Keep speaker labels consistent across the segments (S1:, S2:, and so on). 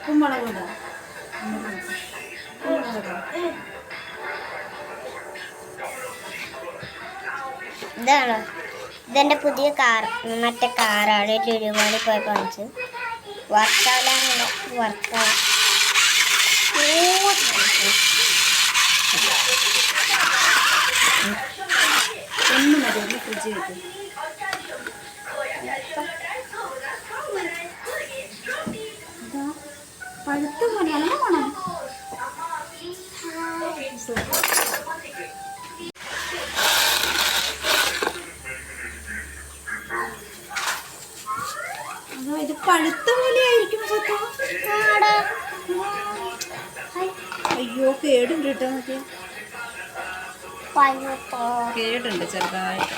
S1: കുമ്പളകൂട
S2: ഇതാണോ? ഇതെൻ്റെ പുതിയ കാർ, മറ്റേ കാറാണ്. ലുലുമാളി പോയി കാണിച്ചു. വർക്കാവില്ല, വർക്കാവും.
S1: ഒന്നും മതി, ഫ്രിഡ്ജ് വെക്കും. പഴുത്ത മണിയാണ് വേണം. അതോ ഇത് പഴുത്ത പോലെയായിരിക്കും സത്യം. അയ്യോ കേടുണ്ട് കേട്ടോ. നോക്കി കേടുണ്ട് ചെറുതായിട്ട്.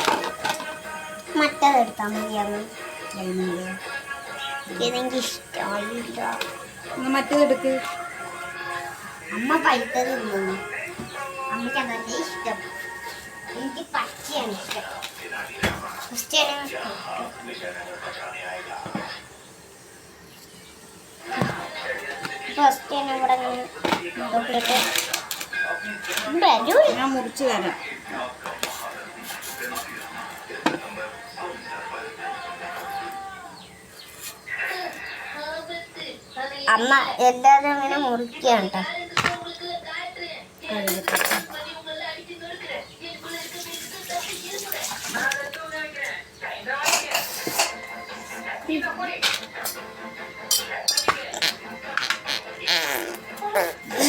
S2: മറ്റേതെടുത്താൽ മതിയാകും. ഇതെനിക്ക് ഇഷ്ടമായില്ല.
S1: മറ്റേതെടുക്ക്.
S2: അമ്മ പഴുത്തത് തിന്നു. അമ്മയ്ക്ക് അതല്ലേ ഇഷ്ടം. എനിക്ക് പച്ചയാണ് ഇഷ്ടം. ഫസ്റ്റ് തന്നെ ഇവിടെ
S1: ഞാൻ മുറിച്ച് തരാം.
S2: അമ്മ എല്ലാവരും അങ്ങനെ മുറിക്കുകയാണ് കേട്ടോ.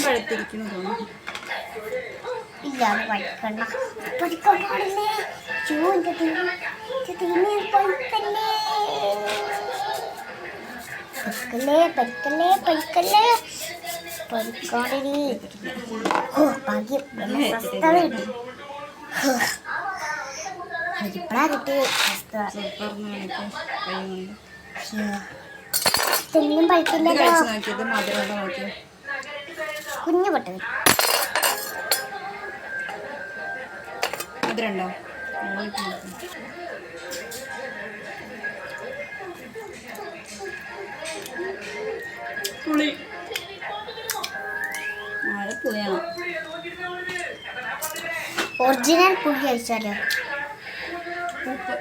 S1: പഴുത്തിരിക്കുന്നു തോന്നുന്നു.
S2: ഇല്ലാതെ പഠിക്കണ്ട. പഠിക്കാൻ പാടില്ലേ? പഠിക്കല്ലേ പഠിക്കല്ലേ പഠിക്കാണ്ടി. ഓ ഭാഗ്യം, സ്വസ്ഥത കിട്ടി. ഇപ്പഴാ കിട്ടി തെങ്ങും പഠിക്കില്ലല്ലോ. കുഞ്ഞു പൊട്ടത്
S1: മധുരണ്ടോ? പുളി മഴപ്പുളിയാണ്.
S2: ഒറിജിനൽ പുളി കഴിച്ചാലോ?
S1: ഉപ്പ്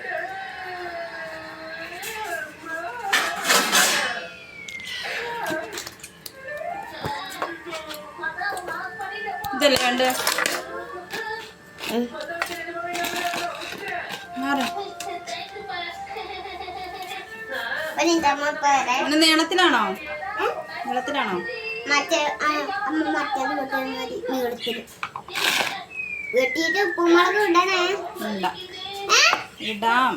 S1: ഇതല്ലേ വേണ്ട. നീളത്തിലാണോ? നീളത്തിലാണോ?
S2: മറ്റേ അമ്മ മറ്റേത് മതി നീളത്തിൽ വെട്ടിയിട്ട് ഉപ്പുമുളക് ഇടണേ.
S1: ഇടാം.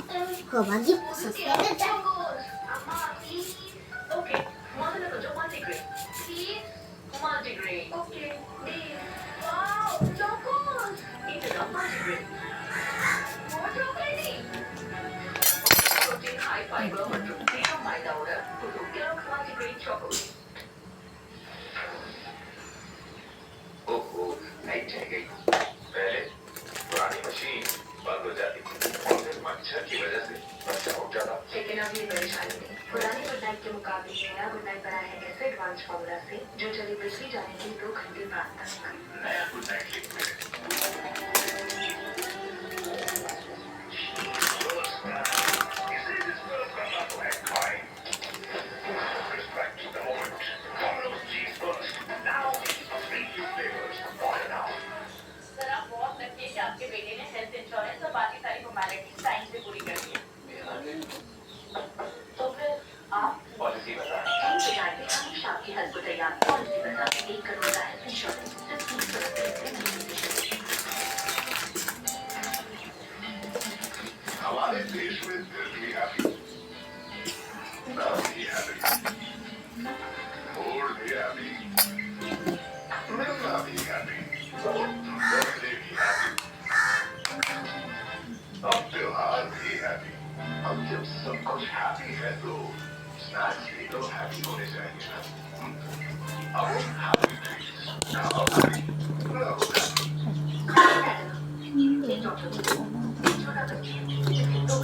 S3: लेकिन अब ये परेशानी नहीं. पुराने गुड नाइट के मुकाबले नया गुड नाइट बना है ऐसे एडवांस फॉर्मूला से जो चले बिजली जाने के 2 घंटे बाद तक. नया गुड नाइट लिक्विड आपके बेटे ने हेल्थ इंश्योरेंस और बाकी सारी फॉर्मेलिटी टाइम से पूरी कर दी. तो फिर आप पॉलिसी बता. हम बताएंगे हमेशा आपकी हेल्थ को तैयार. पॉलिसी बता 1 करोड़ का हेल्थ इंश्योरेंस सिर्फ 30 रुपए से हमारे देश में दिल भी हैप्पी, लव भी हैप्पी, मूड भी हैप्पी, मिलना भी हैप्पी, बर्थडे भी हैप्पी, अब त्योहार भी हैप्पी. अब जब सब कुछ हैप्पी है तो स्नैक्स भी तो हैप्पी होने चाहिए ना. अब happy treats now happy love happy. एक डॉक्टर को छोटा बच्चा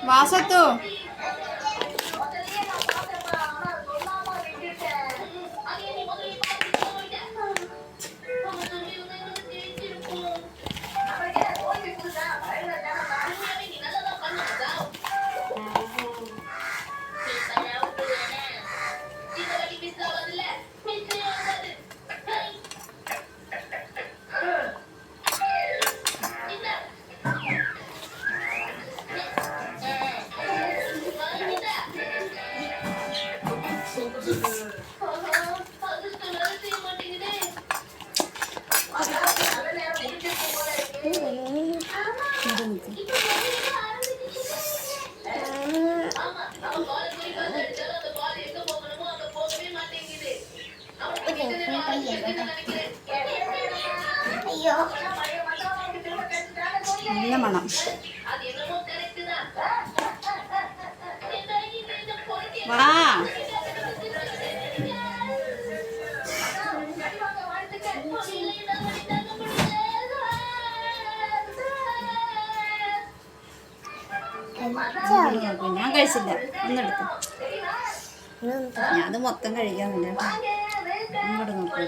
S1: വാസത്തു
S2: അയ്യോ
S1: നല്ല മണം. വാ ഞാൻ കഴിച്ചില്ല. ഒന്നെടുത്തു. ഞാനത് മൊത്തം കഴിക്കാന്നില്ല. അങ്ങോട്ട് നോക്കൂ.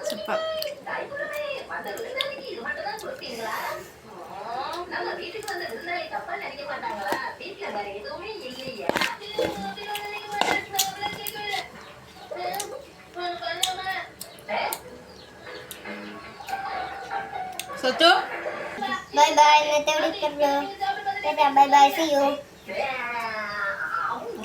S1: Super. Soto?
S2: Bye bye, nanti udah kerja. Dadah, bye bye, see you.